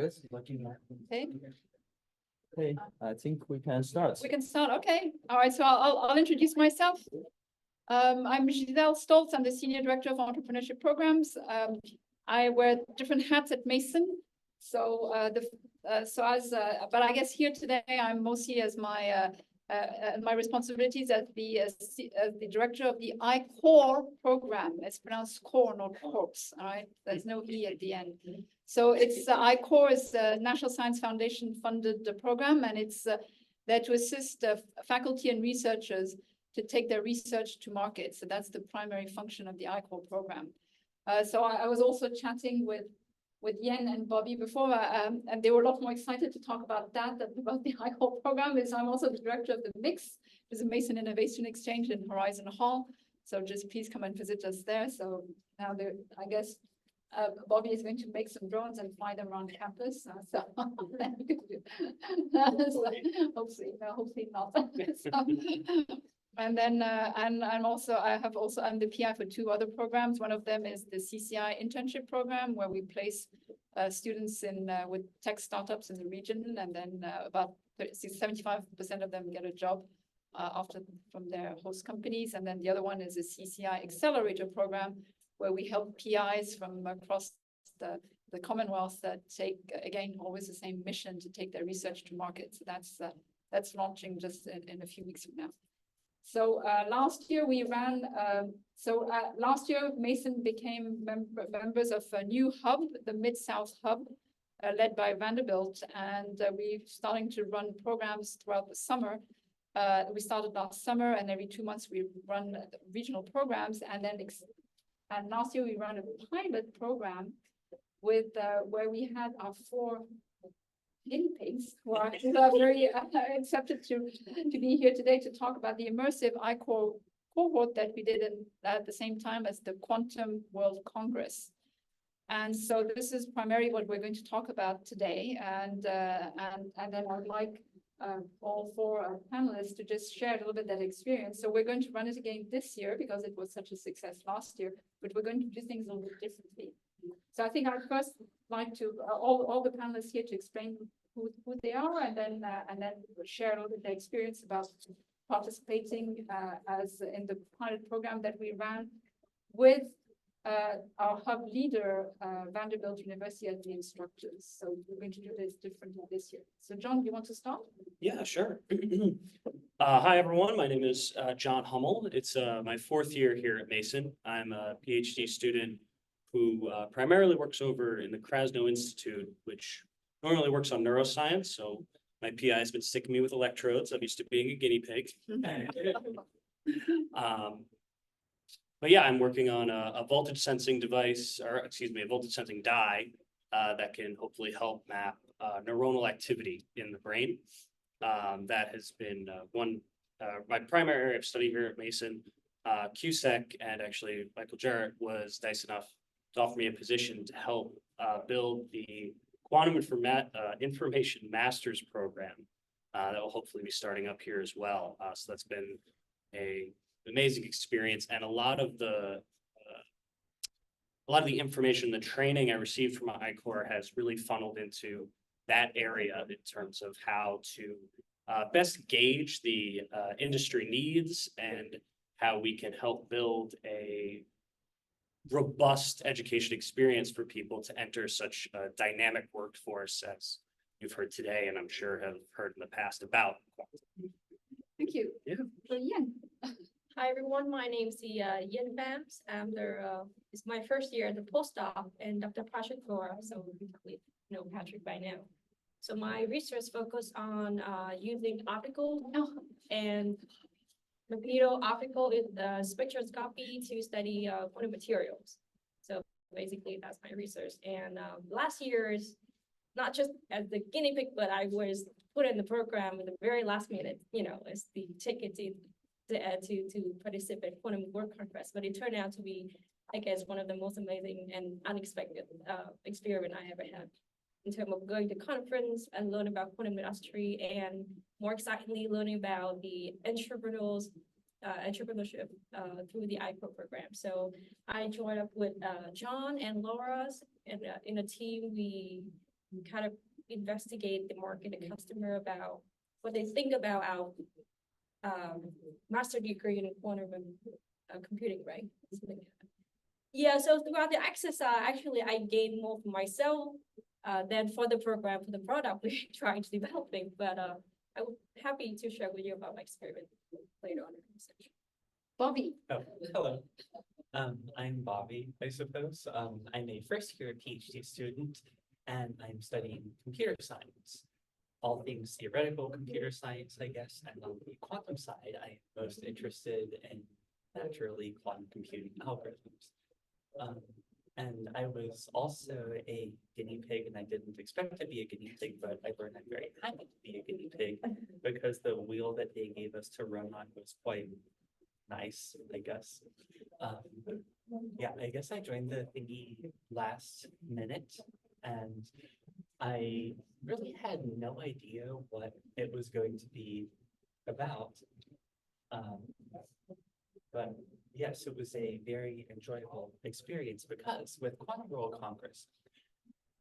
Good. Okay. Okay, I think we can start. We can start. Okay. All right. So I'll introduce myself. I'm Gisele Stolz. I'm the Senior Director of Entrepreneurship Programs. I wear different hats at Mason. So but I guess here today I'm mostly as my responsibilities as the director of the iCore program. It's pronounced core, not corpse. All right. There's no E at the end. So it's iCore is the National Science Foundation funded program, and it's there to assist faculty and researchers to take their research to market. So that's the primary function of the iCore program. So I was also chatting with Yen and Bobby before, and they were a lot more excited to talk about that than about the iCore program. Is I'm also the director of the MIX, which is a Mason Innovation Exchange in Horizon Hall. So just please come and visit us there. So now I guess Bobby is going to make some drones and fly them around campus. So hopefully not. And then I'm the PI for two other programs. One of them is the CCI internship program, where we place students with tech startups in the region, and then about 75% of them get a job from their host companies. And then the other one is a CCI accelerator program, where we help PIs from across the Commonwealth that take, again, always the same mission to take their research to market. So that's launching just in a few weeks from now. So last year we ran, last year Mason became members of a new hub, the Mid-South Hub, led by Vanderbilt, and we're starting to run programs throughout the summer. We started last summer, and every 2 months we run regional programs, and last year we ran a pilot program with where we had our 4 guinea pigs who are very accepted to be here today to talk about the immersive iCore cohort that we did at the same time as the Quantum World Congress. And so this is primarily what we're going to talk about today. And then I'd like all 4 panelists to just share a little bit that experience. So we're going to run it again this year because it was such a success last year, but we're going to do things a little bit differently. So I think I'd first like to all the panelists here to explain who they are, and then share a little bit their experience about participating as in the pilot program that we ran with our hub leader, Vanderbilt University, as the instructors. So we're going to do this differently this year. So John, do you want to start? Yeah, sure. Hi, everyone. My name is John Hummel. It's my 4th year here at Mason. I'm a PhD student who primarily works over in the Krasno Institute, which normally works on neuroscience. So my PI has been sticking me with electrodes. I'm used to being a guinea pig. But yeah, I'm working on a voltage sensing device, or excuse me, a voltage sensing dye that can hopefully help map neuronal activity in the brain. That has been my primary area of study here at Mason. QSEC and actually Michael Jarrett was nice enough to offer me a position to help build the Quantum Information Masters program that will hopefully be starting up here as well. So that's been an amazing experience, and a lot of the information, the training I received from iCore has really funneled into that area in terms of how to best gauge the industry needs and how we can help build a robust education experience for people to enter such a dynamic workforce as you've heard today, and I'm sure have heard in the past about. Thank you. Yeah. So Yen. Hi everyone, my name is Yen Bams. It's my first year as a postdoc in Dr. Patrick Flora, so we probably know Patrick by now. So my research focused on using optical and optical spectroscopy to study quantum materials. So basically that's my research. And last year is not just as the guinea pig, but I was put in the program at the very last minute, as the ticket to participate in Quantum World Congress. But it turned out to be, I guess, one of the most amazing and unexpected experience I ever had, in terms of going to conference and learn about quantum industry, and more excitingly learning about the entrepreneurship through the iCore program. So I joined up with John and Laura in a team. We kind of investigate the market and customer about what they think about our master degree in quantum computing, right? Something like that. Yeah, so throughout the exercise, actually, I gained more for myself than for the program, for the product we're trying to developing. But I'm happy to share with you about my experience later on in the conversation. Bobby. Oh, hello. I'm Bobby, I suppose. I'm a first year PhD student and I'm studying computer science. All things theoretical computer science, I guess. And on the quantum side, I'm most interested in naturally quantum computing algorithms. And I was also a guinea pig, and I didn't expect to be a guinea pig, but I learned I'm very happy to be a guinea pig because the wheel that they gave us to run on was quite nice, I guess. Yeah, I guess I joined the thingy last minute, and I really had no idea what it was going to be about. But yes, it was a very enjoyable experience because with Quantum World Congress,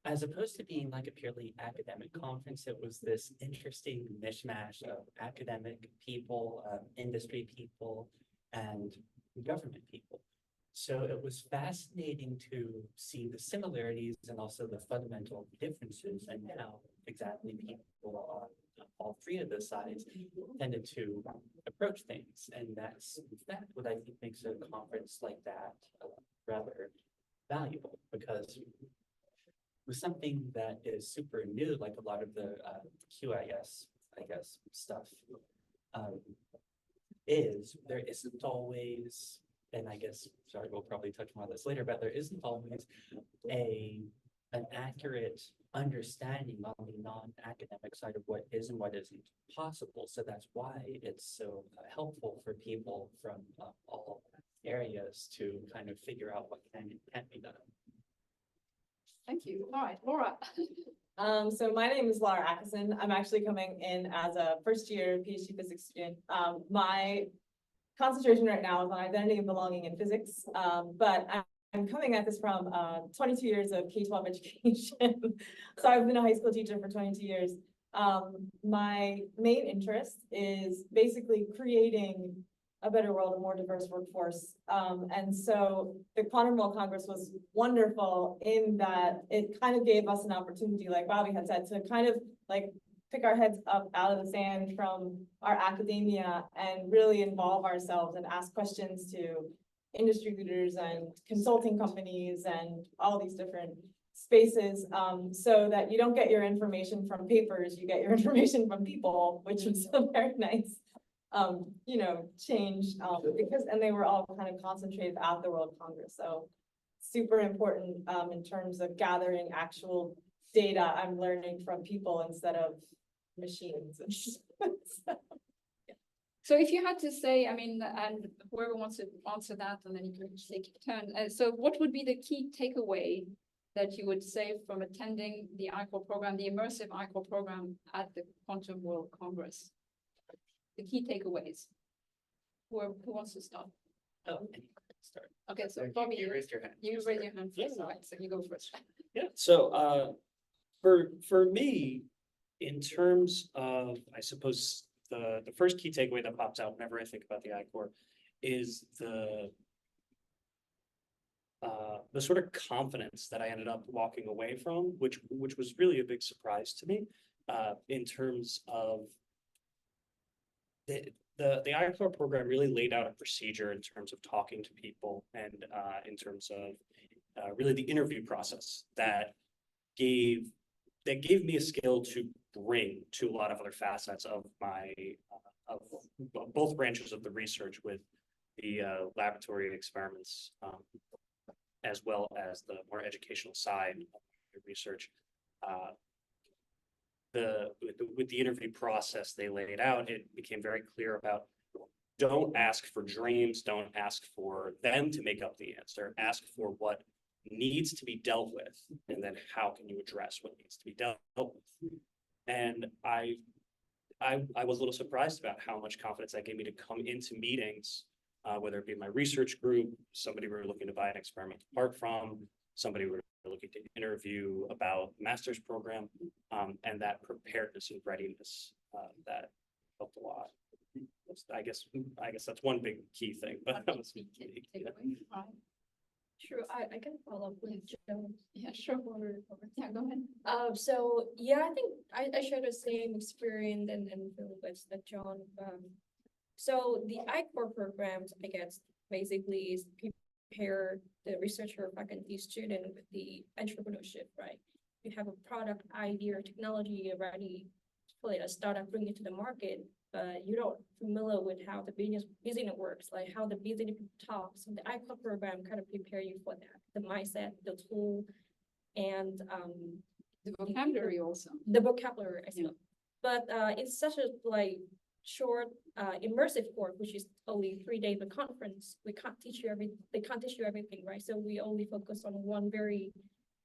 as opposed to being like a purely academic conference, it was this interesting mishmash of academic people, industry people, and government people. So it was fascinating to see the similarities and also the fundamental differences and how exactly people on all three of the sides tended to approach things. And that's in fact what I think makes a conference like that rather valuable, because with something that is super new, like a lot of the QIS, I guess, stuff there isn't always, and I guess, sorry, we'll probably touch more on this later, but there isn't always an accurate understanding on the non-academic side of what is and what isn't possible. So that's why it's so helpful for people from all areas to kind of figure out what can and can't be done. Thank you. All right, Laura. So my name is Laura Atkinson. I'm actually coming in as a first year PhD physics student. My concentration right now is on identity and belonging in physics, but I'm coming at this from 22 years of K-12 education. So I've been a high school teacher for 22 years. My main interest is basically creating a better world, a more diverse workforce. And so the Quantum World Congress was wonderful in that it kind of gave us an opportunity, like Bobby had said, to kind of like pick our heads up out of the sand from our academia and really involve ourselves and ask questions to industry leaders and consulting companies and all these different spaces, so that you don't get your information from papers, you get your information from people, which was a very nice change, because, and they were all kind of concentrated at the World Congress. So super important in terms of gathering actual data. I'm learning from people instead of machines. So if you had to say, I mean, and whoever wants to answer that, and then you can take a turn. So what would be the key takeaway that you would say from attending the ICOR program, the immersive ICOR program at the Quantum World Congress? The key takeaways. Who wants to start? Oh, anyone can start. Okay, so Bobby, you raised your hand. you raise your hand first, right? So you go first. Yeah, so for me, in terms of, I suppose, the first key takeaway that pops out whenever I think about the ICOR is the sort of confidence that I ended up walking away from, which was really a big surprise to me, in terms of the ICOR program really laid out a procedure in terms of talking to people and in terms of really the interview process that gave me a skill to bring to a lot of other facets of my of both branches of the research, with the laboratory experiments as well as the more educational side of the research. With the interview process they laid out, it became very clear about, don't ask for dreams, don't ask for them to make up the answer, ask for what needs to be dealt with, and then how can you address what needs to be dealt with. And I was a little surprised about how much confidence that gave me to come into meetings, whether it be my research group, somebody we were looking to buy an experiment apart from, somebody we were looking to interview about master's program, and that preparedness and readiness, that helped a lot. I guess that's one big key thing, but. Sure, I can follow up with Joe. Yeah, sure. Yeah, go ahead. So yeah, I think I share the same experience and feel with that John. So the I-Core programs, I guess, basically is prepare the researcher, faculty, student with the entrepreneurship, right? You have a product idea or technology ready for a startup, bring it to the market, but you don't familiar with how the business works, like how the business talks. So the I-Core program kind of prepare you for that, the mindset, the tool, and The vocabulary also. the vocabulary as well. But it's such a like short immersive course, which is only 3 days of conference. We can't teach you they can't teach you everything, right? So we only focus on one very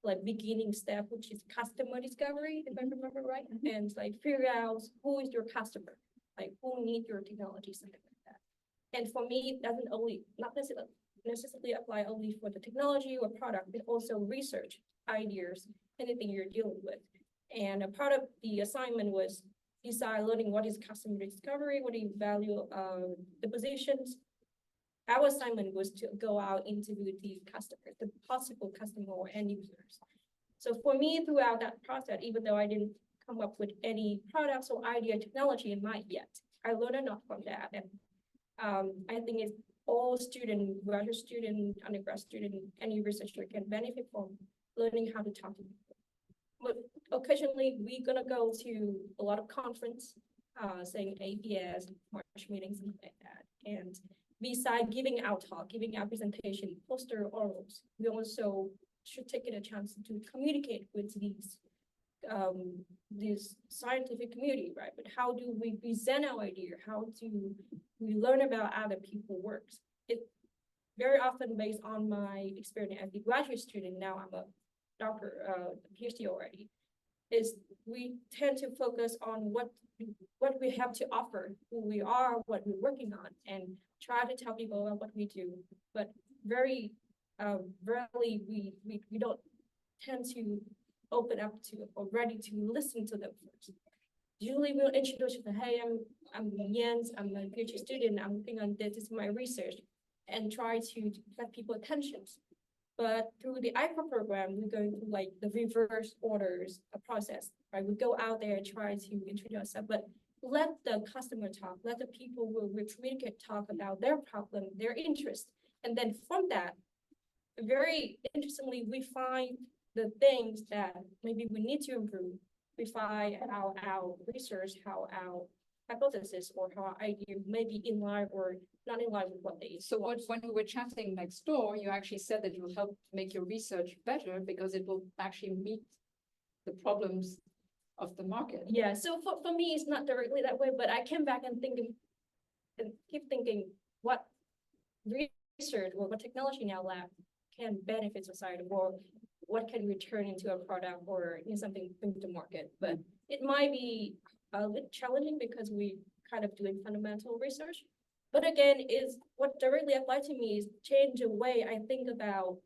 like beginning step, which is customer discovery, if I remember right, and like figure out who is your customer, like who need your technology, something like that. And for me, it doesn't only not necessarily apply only for the technology or product, but also research, ideas, anything you're dealing with. And a part of the assignment was decide learning what is customer discovery, what do you value the positions. Our assignment was to go out interview the customers, the possible customer or end users. So for me, throughout that process, even though I didn't come up with any products or idea technology in mind yet, I learned enough from that. And I think it's all student, graduate student, undergrad student, any researcher can benefit from learning how to talk to people. But occasionally we're gonna go to a lot of conference, saying APS, March meetings, and like that. And besides giving our talk, giving our presentation, poster orals, we also should take it a chance to communicate with this scientific community, right? But how do we present our idea? How do we learn about other people's works? It very often based on my experience as a graduate student, now I'm a doctor, PhD already, is we tend to focus on what we have to offer, who we are, what we're working on, and try to tell people about what we do. But very rarely we don't tend to open up to or ready to listen to them first. Usually we'll introduce you to, hey, I'm Jens, I'm a PhD student, I'm working on this is my research, and try to get people attention. But through the I-Core program, we're going through like the reverse orders process, right? We go out there and try to introduce ourselves, but let the customer talk, let the people who we communicate talk about their problem, their interest. And then from that, very interestingly, we find the things that maybe we need to improve. We find how our research, how our hypothesis or how our idea may be in line or not in line with what they So when we were chatting next door, you actually said that it will help make your research better because it will actually meet the problems of the market. Yeah, so for me, it's not directly that way, but I came back and keep thinking what research or what technology in our lab can benefit society, or what can we turn into a product or in something bring to market. But it might be a bit challenging because we kind of doing fundamental research. But again, is what directly applied to me is change the way I think about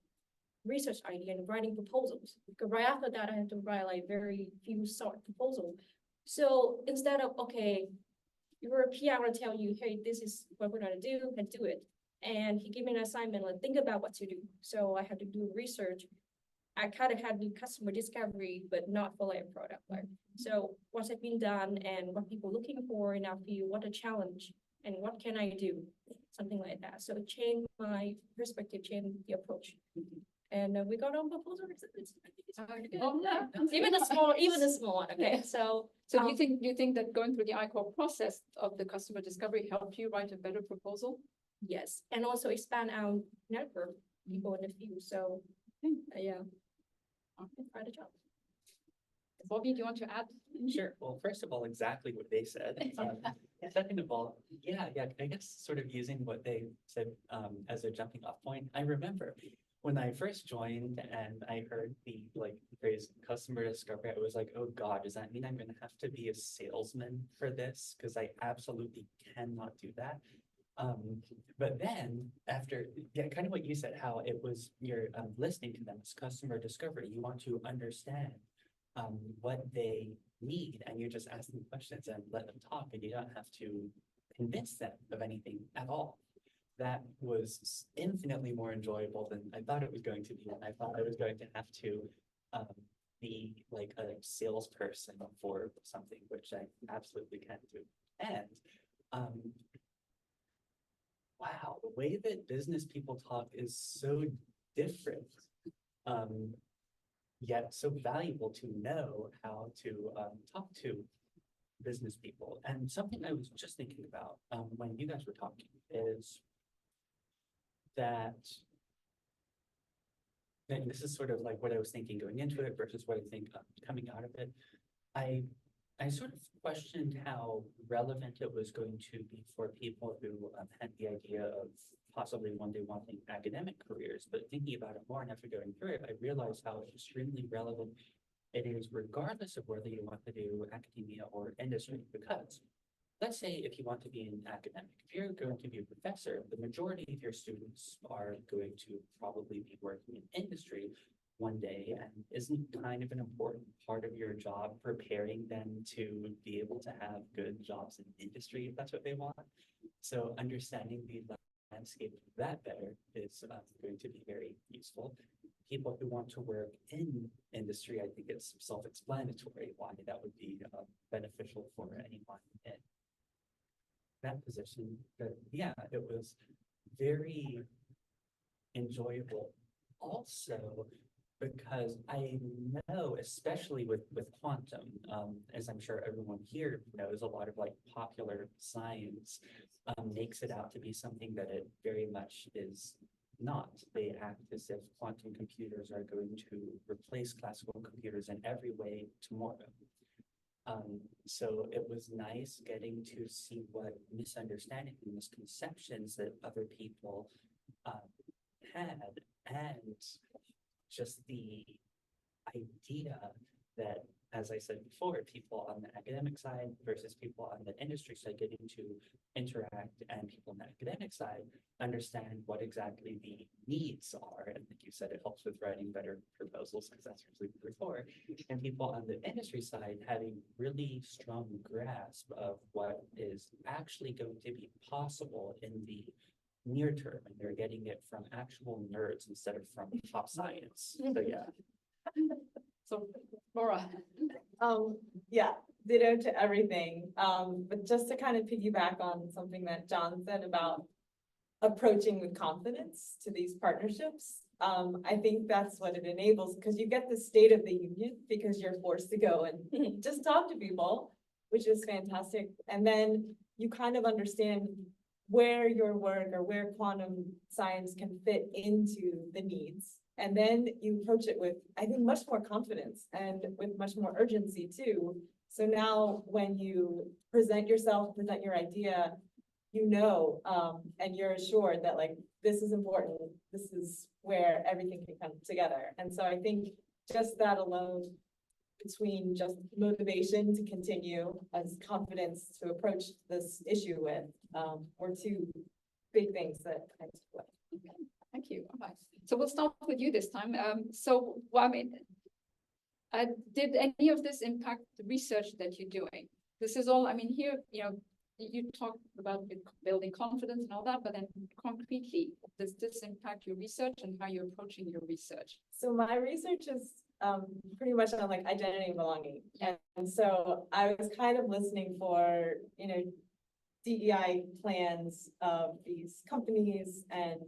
research idea and writing proposals. Because right after that, I had to write like very few short proposal. So instead of, okay, you're a PI, I want to tell you, hey, this is what we're gonna do, and do it. And he gave me an assignment, like think about what to do. So I had to do research. I kind of had the customer discovery, but not for like a product. Like, so what's been done and what people looking for in our field, what a challenge, and what can I do? Something like that. So change my perspective, change the approach. And we got on proposal. Even the small one. Okay, so So do you think that going through the I-Core process of the customer discovery helped you write a better proposal? yes, and also expand our network, people in the field. So yeah, quite a job. Bobby, do you want to add? Sure. Well, first of all, exactly what they said. Second of all, yeah, I guess sort of using what they said as a jumping off point. I remember when I first joined and I heard the phrase customer discovery, I was like, oh God, does that mean I'm gonna have to be a salesman for this? Because I absolutely cannot do that. But then after, yeah, kind of what you said, how it was, you're listening to them, it's customer discovery. You want to understand what they need, and you're just asking questions and let them talk, and you don't have to convince them of anything at all. That was infinitely more enjoyable than I thought it was going to be. And I thought I was going to have to be like a salesperson for something, which I absolutely can't do. And wow, the way that business people talk is so different. Yet so valuable to know how to talk to business people. And something I was just thinking about when you guys were talking is that, and this is sort of like what I was thinking going into it versus what I think coming out of it. I sort of questioned how relevant it was going to be for people who had the idea of possibly one day wanting academic careers, but thinking about it more and after going through it, I realized how extremely relevant it is regardless of whether you want to do academia or industry, because let's say if you want to be an academic, if you're going to be a professor, the majority of your students are going to probably be working in industry one day, and isn't kind of an important part of your job preparing them to be able to have good jobs in industry if that's what they want. So understanding the landscape of that better is going to be very useful. People who want to work in industry, I think it's self-explanatory why that would be beneficial for anyone in that position. But yeah, it was very enjoyable also because I know, especially with quantum, as I'm sure everyone here knows, a lot of like popular science makes it out to be something that it very much is not. They act as if quantum computers are going to replace classical computers in every way tomorrow. So it was nice getting to see what misunderstandings and misconceptions that other people had, and just the idea that, as I said before, people on the academic side versus people on the industry side getting to interact, and people on the academic side understand what exactly the needs are. And like you said, it helps with writing better proposals because that's usually what we're for. And people on the industry side having really strong grasp of what is actually going to be possible in the near term, and they're getting it from actual nerds instead of from top science. So yeah. So Laura. Yeah, ditto to everything. But just to kind of piggyback on something that John said about approaching with confidence to these partnerships. I think that's what it enables, because you get the state of the union because you're forced to go and just talk to people, which is fantastic. And then you kind of understand where your work or where quantum science can fit into the needs. And then you approach it with, I think, much more confidence and with much more urgency too. So now when you present yourself, present your idea, you know, and you're assured that like, this is important. This is where everything can come together. And so I think just that alone, between just motivation to continue as confidence to approach this issue with, were two big things that I took away. Okay, thank you. All right. So we'll start with you this time. Well, I mean, did any of this impact the research that you're doing? This is all, I mean, here, you know, you talked about building confidence and all that, but then concretely, does this impact your research and how you're approaching your research? So my research is pretty much on like identity and belonging. And so I was kind of listening for, you know, DEI plans of these companies and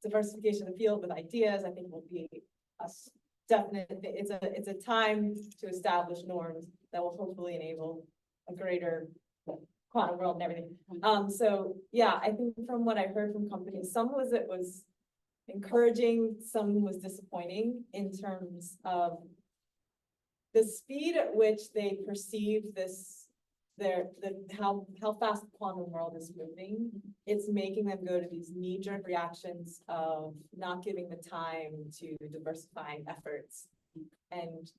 diversification of the field with ideas. I think will be a definite, it's a time to establish norms that will hopefully enable a greater quantum world and everything. So yeah, I think from what I heard from companies, some was it was encouraging, some was disappointing in terms of the speed at which they perceive this, how fast the quantum world is moving. It's making them go to these knee-jerk reactions of not giving the time to diversifying efforts and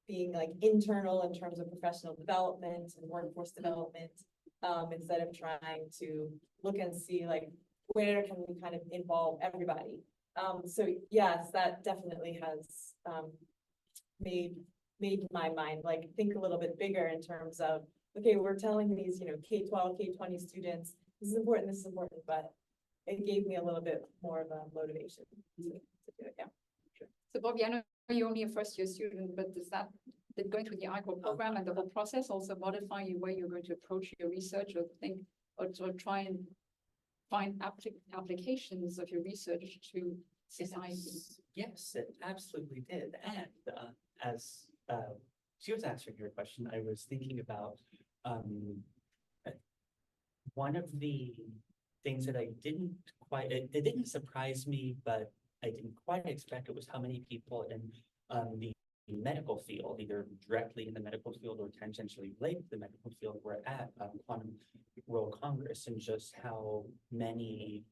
being like internal in terms of professional development and workforce development. instead of trying to look and see like, where can we kind of involve everybody? So yes, that definitely has, made my mind like think a little bit bigger in terms of, okay, we're telling these, K-12, K-20 students, this is important, but it gave me a little bit more of a motivation to do it, yeah. So Bobby, I know you're only a first year student, but did going through the ICOR program and the whole process also modify your way you're going to approach your research or think, or try and find applications of your research to society? Yes, it absolutely did. And as she was answering your question, I was thinking about one of the things that I didn't quite, it didn't surprise me, but I didn't quite expect it was how many people in the medical field, either directly in the medical field or tangentially related to the medical field, were at Quantum World Congress, and just how many,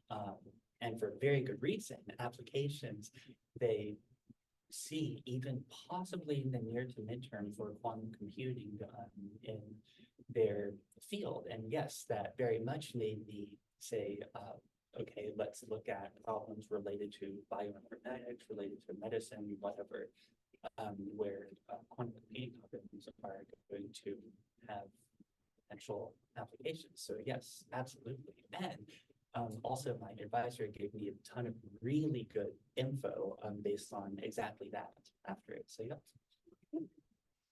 and for very good reason, applications they see, even possibly in the near to midterm, for quantum computing in their field. And yes, that very much made me say, okay, let's look at problems related to bioinformatics, related to medicine, whatever, where quantum computing algorithms are going to have potential applications. So yes, absolutely. And also my advisor gave me a ton of really good info based on exactly that after it. So yeah.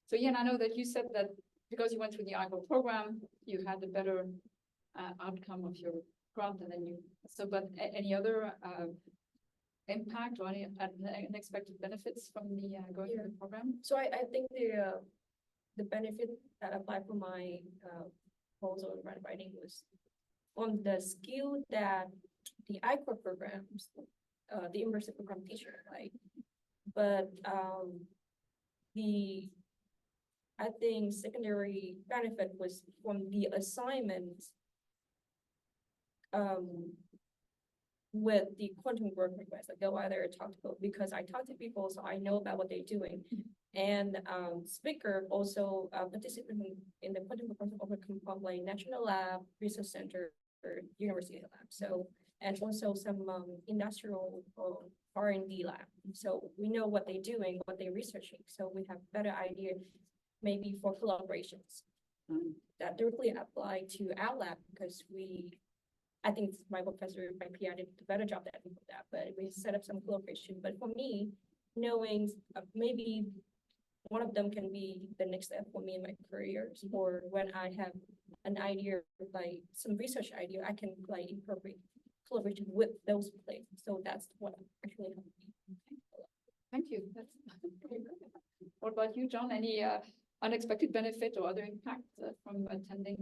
So yeah, and I know that you said that because you went through the ICOR program, you had a better outcome of your grant, and then but any other impact or any unexpected benefits from the going through the program? So I think the benefit that applied for my proposal and grant writing was on the skill that the ICOR programs, the immersive program teacher, like, but I think secondary benefit was from the assignment with the quantum work request. Like, go either talk to people, because I talk to people, so I know about what they're doing. And speaker also participating in the quantum program of like National Lab, Research Center, or University Lab. So, and also some industrial R&D lab. So we know what they're doing, what they're researching. So we have better idea maybe for collaborations that directly apply to our lab, because I think my professor, my PI did a better job than that, but we set up some collaboration. But for me, knowing maybe one of them can be the next step for me in my career, or when I have an idea, like some research idea, I can like incorporate collaboration with those places. So that's what actually helped me. Thank you. That's very good. What about you, John? Any unexpected benefit or other impact from attending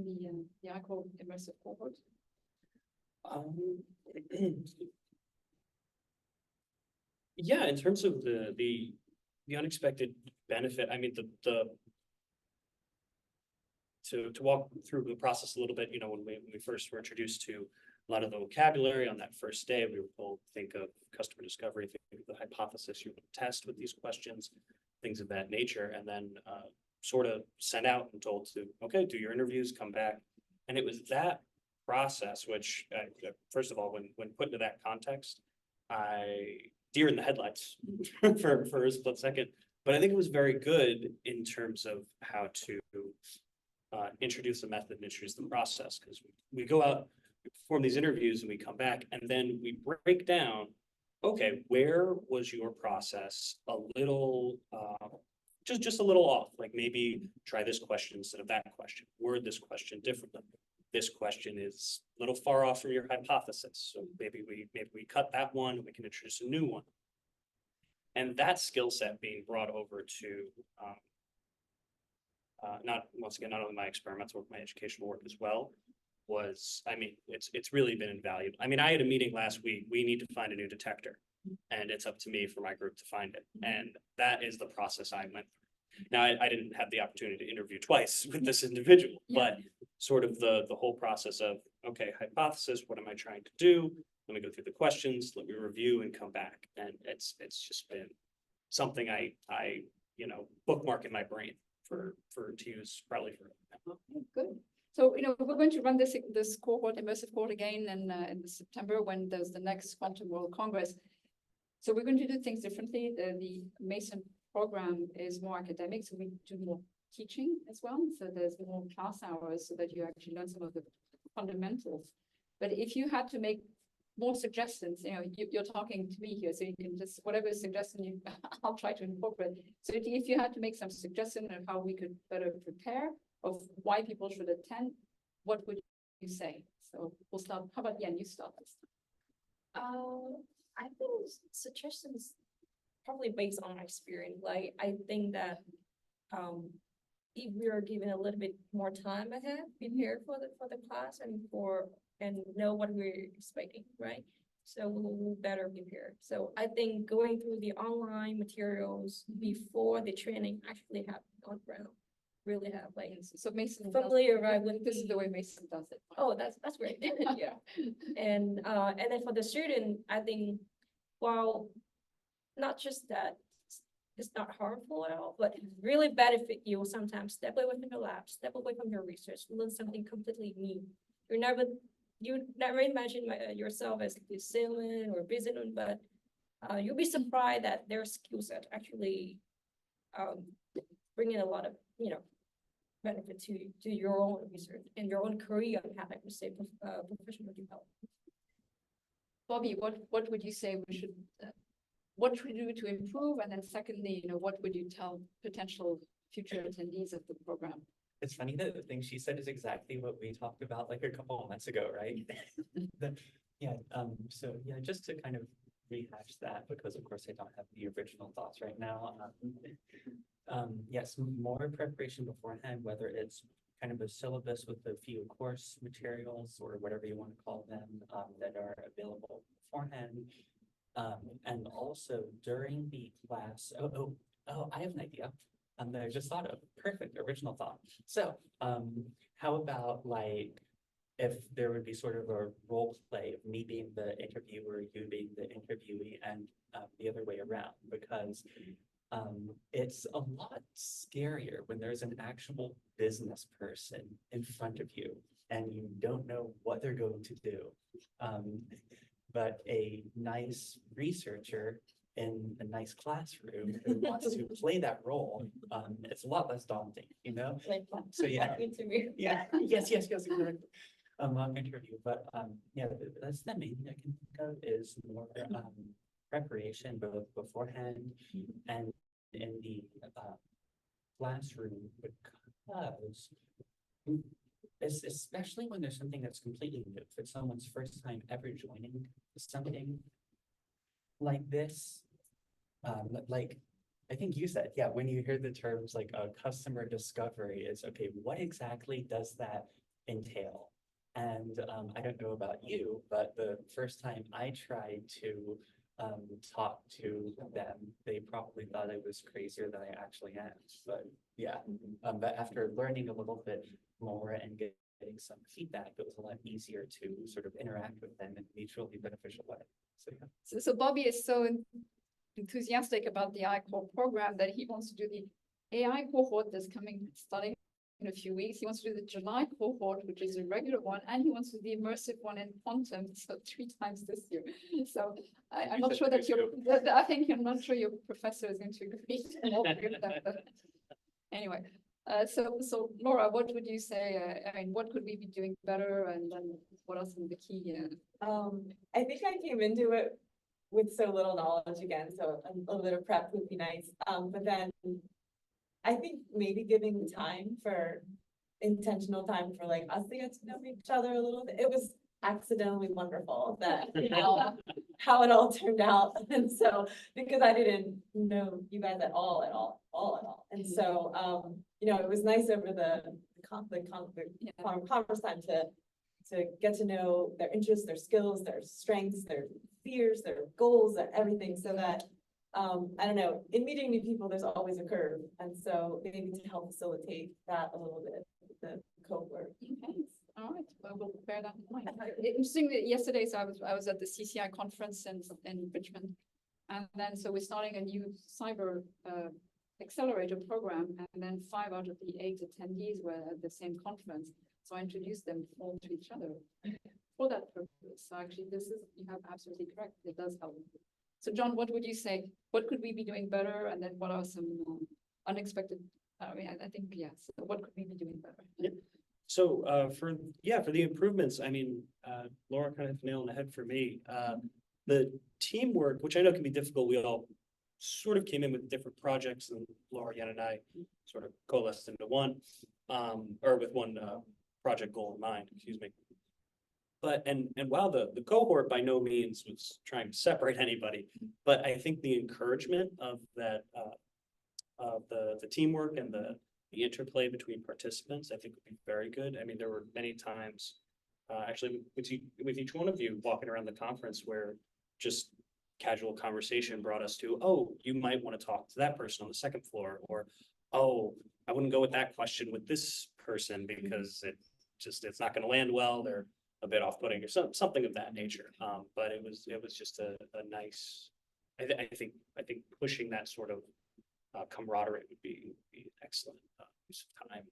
the ICOR immersive cohort? Yeah, in terms of the unexpected benefit, I mean, to walk through the process a little bit, when we first were introduced to a lot of the vocabulary on that first day, we were told, think of customer discovery, think of the hypothesis you would test with these questions, things of that nature, and then sort of sent out and told to, okay, do your interviews, come back. And it was that process, which first of all, when put into that context, I deer in the headlights for a split second, but I think it was very good in terms of how to introduce the method and introduce the process, because we go out, we perform these interviews, and we come back, and then we break down, okay, where was your process a little just a little off? Like, maybe try this question instead of that question, word this question differently. This question is a little far off from your hypothesis, so maybe we cut that one and we can introduce a new one. And that skill set being brought over to not only my experimental work, my educational work as well, was, I mean, it's really been invaluable. I mean, I had a meeting last week. We need to find a new detector, and it's up to me for my group to find it. And that is the process I went through. Now, I didn't have the opportunity to interview twice with this individual, but sort of the whole process of, okay, hypothesis, what am I trying to do? Let me go through the questions, let me review and come back. And it's just been something I bookmark in my brain for to use probably for. Okay, good. So, we're going to run this cohort, immersive cohort again in September when there's the next Quantum World Congress. So we're going to do things differently. The Mason program is more academic, so we do more teaching as well. So there's more class hours so that you actually learn some of the fundamentals. But if you had to make more suggestions, you know, you're talking to me here, so you can just, whatever suggestion you, I'll try to incorporate. So if you had to make some suggestion of how we could better prepare, of why people should attend, what would you say? So we'll start, how about Yen, you start this time. I think suggestions probably based on my experience. Like, I think that if we are given a little bit more time ahead, prepare for the class and know what we're expecting, right? So we'll better prepare. So I think going through the online materials before the training actually have on ground, really have like So Mason, familiarize with this is the way Mason does it. Oh, that's great. Yeah. And then for the student, I think, while not just that it's not harmful at all, but really benefit you sometimes. Step away from your lab, step away from your research, learn something completely new. You never imagine yourself as a salesman or businessman, but you'll be surprised that their skill set actually bring in a lot of, you know, benefit to your own research and your own career path, I would say, professional development. Bobby, what would you say we should, what should we do to improve? And then secondly, you know, what would you tell potential future attendees of the program? It's funny that the thing she said is exactly what we talked about like a couple of months ago, right? So yeah, just to kind of rehash that, because of course I don't have the original thoughts right now. Yes, more preparation beforehand, whether it's kind of a syllabus with a few course materials or whatever you want to call them that are available beforehand. And also during the class, I have an idea. That I just thought of. Perfect original thought. So how about like if there would be sort of a role play of me being the interviewer, you being the interviewee, and the other way around, because it's a lot scarier when there's an actual business person in front of you and you don't know what they're going to do. But a nice researcher in a nice classroom who wants to play that role, it's a lot less daunting, you know? Like, So yeah. interview. Yeah, yes, exactly. A mock interview, but yeah, that's the main thing I can think of is more preparation both beforehand and in the classroom, because especially when there's something that's completely new, if it's someone's first time ever joining something like this, like I think you said, yeah, when you hear the terms like customer discovery, it's okay, what exactly does that entail? And I don't know about you, but the first time I tried to talk to them, they probably thought I was crazier than I actually am. But yeah, but after learning a little bit more and getting some feedback, it was a lot easier to sort of interact with them in a mutually beneficial way. So yeah. So Bobby is so enthusiastic about the AI core program that he wants to do the AI cohort that's starting in a few weeks. He wants to do the July cohort, which is a regular one, and he wants to do the immersive one in quantum, so 3 times this year. So I'm not sure that I'm not sure your professor is going to agree to all three of them, but anyway. So Laura, what would you say? I mean, what could we be doing better, and then what are some of the key? I think I came into it with so little knowledge again, so a little bit of prep would be nice. But then I think maybe giving intentional time for like us to get to know each other a little bit. It was accidentally wonderful that how it all turned out. And so because I didn't know you guys at all. And so you know, it was nice over the conference time to get to know their interests, their skills, their strengths, their fears, their goals, and everything, so that I don't know, in meeting new people, there's always a curve. And so maybe to help facilitate that a little bit, the cohort. Okay. All right, well, we'll bear that in mind. Interesting that yesterday, so I was at the CCI conference in Richmond. And then, so we're starting a new cyber accelerator program, and then 5 out of the 8 attendees were at the same conference. So I introduced them all to each other for that purpose. So actually, you have absolutely correct. It does help. So John, what would you say? What could we be doing better? And then what are some unexpected? I mean, I think yes. What could we be doing better? So for the improvements, I mean, Laura kind of nailed the head for me. The teamwork, which I know can be difficult, we all sort of came in with different projects, and Laura, Yen, and I sort of coalesced into one, or with one project goal in mind, excuse me. But and while the cohort by no means was trying to separate anybody, but I think the encouragement of that of the teamwork and the interplay between participants, I think would be very good. I mean, there were many times, actually with each one of you walking around the conference where just casual conversation brought us to, oh, you might want to talk to that person on the second floor, or, oh, I wouldn't go with that question with this person because it's not going to land well. They're a bit off-putting or something of that nature. But it was just a nice, I think pushing that sort of camaraderie would be excellent use of time.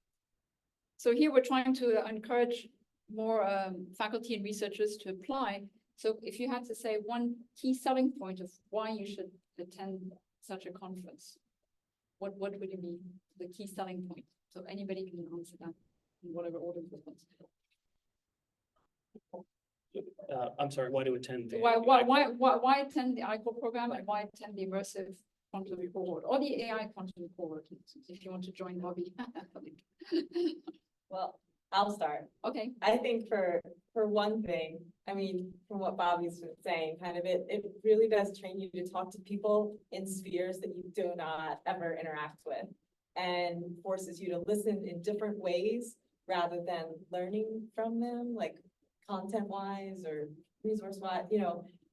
So here we're trying to encourage more faculty and researchers to apply. So if you had to say one key selling point of why you should attend such a conference, what would it be, the key selling point? So anybody can answer that in whatever order you want. I'm sorry, why to attend? Why attend the ICOR program, and why attend the immersive quantum cohort or the AI quantum cohort if you want to join Bobby? Well, I'll start. Okay. I think for one thing, I mean, from what Bobby's been saying, kind of it really does train you to talk to people in spheres that you do not ever interact with, and forces you to listen in different ways rather than learning from them, like content wise or resource wise,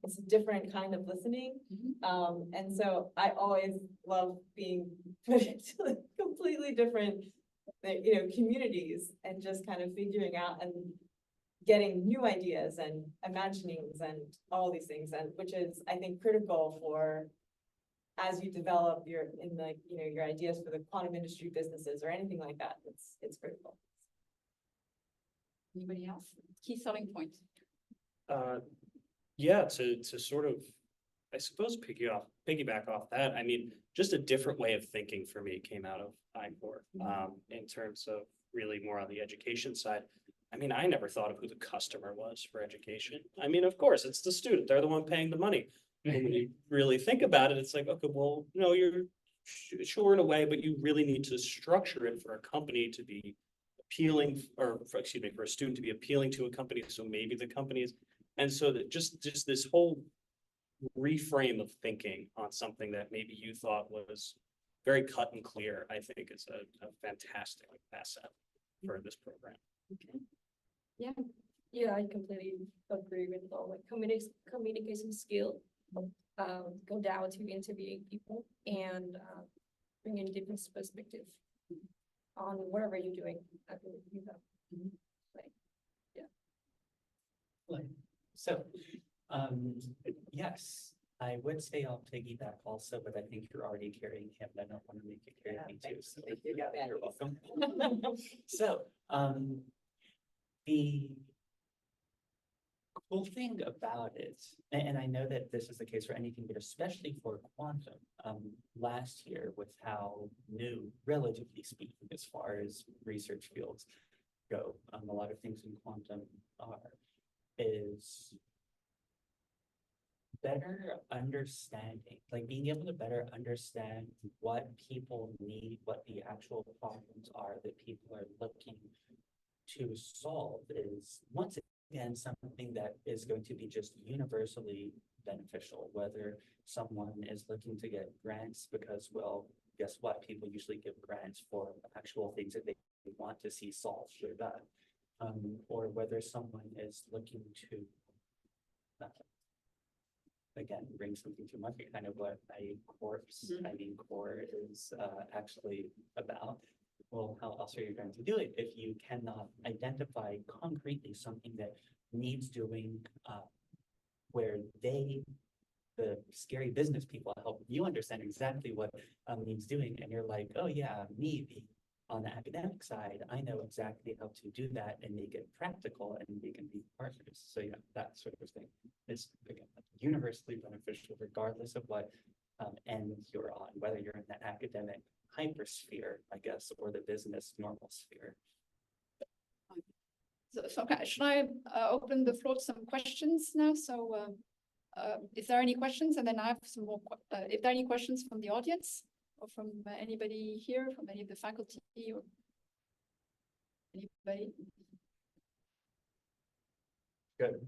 it's a different kind of listening. And so I always love being put into like completely different communities and just kind of figuring out and getting new ideas and imaginings and all these things, and which is, I think, critical for as you develop your ideas for the quantum industry businesses or anything like that. It's critical. Anybody else? Key selling point. Yeah, to sort of, I suppose, piggyback off that. I mean, just a different way of thinking for me came out of ICOR, in terms of really more on the education side. I mean, I never thought of who the customer was for education. I mean, of course, it's the student. They're the one paying the money. And when you really think about it, it's like, okay, well, no, you're sure in a way, but you really need to structure it for a company to be appealing, or for a student to be appealing to a company. So maybe the company is, and so that just this whole reframe of thinking on something that maybe you thought was very cut and clear, I think is a fantastic asset for this program. Okay. Yeah. Yeah, I completely agree with all like communication skill. Go down to interviewing people and bring in different perspective on whatever you're doing. I believe you have. So, yes, I would say I'll piggyback also, but I think you're already carrying him. I don't want to make you carry me too. So you're welcome. So, the cool thing about it, and I know that this is the case for anything, but especially for quantum, last year with how new, relatively speaking, as far as research fields go, a lot of things in quantum is better understanding, like being able to better understand what people need, what the actual problems are that people are looking to solve is once again something that is going to be just universally beneficial, whether someone is looking to get grants because, well, guess what? People usually give grants for actual things that they want to see solved or done, or whether someone is looking to again, bring something to market, kind of what core is actually about. Well, how else are you going to do it if you cannot identify concretely something that needs doing, where they the scary business people help you understand exactly what needs doing. And you're like, oh yeah, me being on the academic side, I know exactly how to do that and make it practical, and we can be partners. So yeah, that sort of thing is again universally beneficial regardless of what end you're on, whether you're in the academic hypersphere, I guess, or the business normal sphere. So okay, should I open the floor to some questions now? So if there are any questions, and then I have some more, if there are any questions from the audience or from anybody here, from any of the faculty or anybody? Good.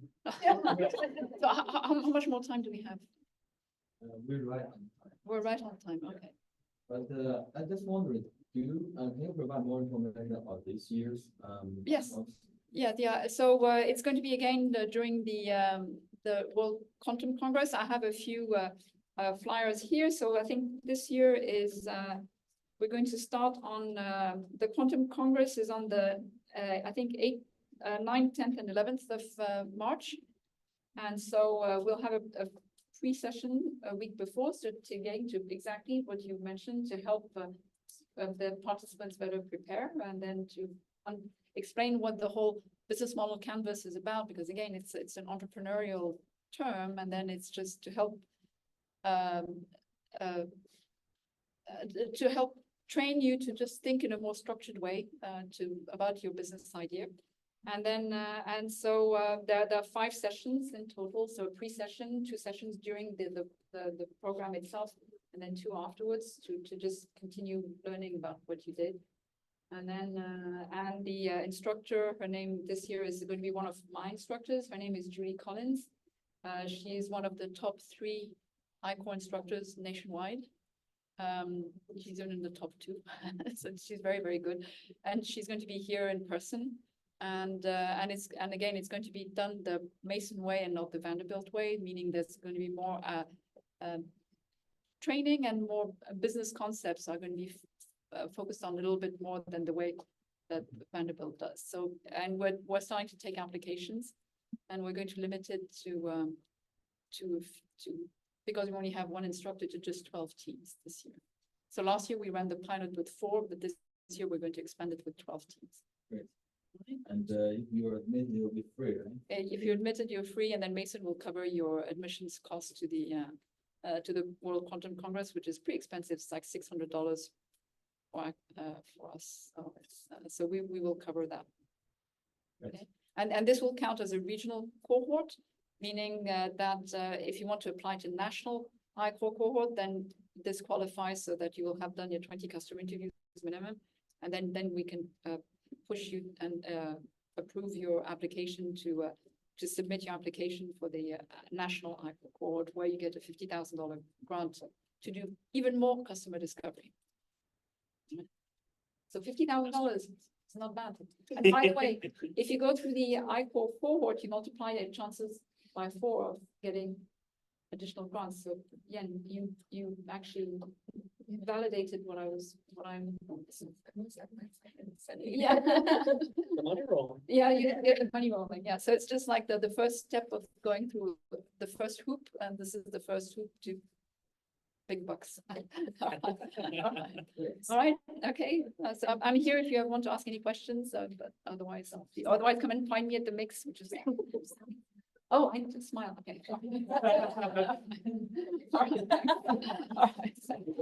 So how much more time do we have? We're right on time. We're right on time, okay. But I just wondering, can you provide more information about this year's? Yes. course? Yeah. So it's going to be again during the World Quantum Congress. I have a few flyers here. So I think this year is we're going to start on the Quantum Congress is on the I think 9th, 10th, and 11th of March, and so we'll have a pre-session a week before, so to get into exactly what you mentioned to help the participants better prepare, and then to explain what the whole business model canvas is about, because again, it's an entrepreneurial term, and then it's just to help train you to just think in a more structured way about your business idea. And then there are 5 sessions in total. So a pre-session, 2 sessions during the program itself, and then 2 afterwards to just continue learning about what you did. And then the instructor, her name this year is going to be one of my instructors. Her name is Julie Collins. She is one of the top 3 I-Core instructors nationwide. She's in the top 2, so she's very, very good. And she's going to be here in person. And again, it's going to be done the Mason way and not the Vanderbilt way, meaning there's going to be more training, and more business concepts are going to be focused on a little bit more than the way that Vanderbilt does. So, and we're starting to take applications, and we're going to limit it to because we only have 1 instructor, to just 12 teams this year. So last year we ran the pilot with 4, but this year we're going to expand it with 12 teams. Great. And if you're admitted, you'll be free, right? If you're admitted, you're free, and then Mason will cover your admissions cost to the World Quantum Congress, which is pretty expensive. It's like $600 for us. So we will cover that. Right. Okay. And this will count as a regional cohort, meaning that if you want to apply to national I-Core cohort, then this qualifies so that you will have done your 20 customer interviews minimum, and then we can push you and approve your application to submit your application for the national I-Core cohort, where you get a $50,000 grant to do even more customer discovery. So $50,000 is not bad. And by the way, if you go through the I-Core cohort, you multiply your chances by 4 of getting additional grants. So yeah, you actually validated what I'm. Yeah. The money roll. Yeah, you get the money rolling. Yeah, so it's just like the first step of going through the first hoop, and this is the first hoop to big bucks. All right. Okay. So I'm here if you want to ask any questions, but otherwise come and find me at the mix, which is. Oh, I need to smile. Okay. All right. All right. Thank you.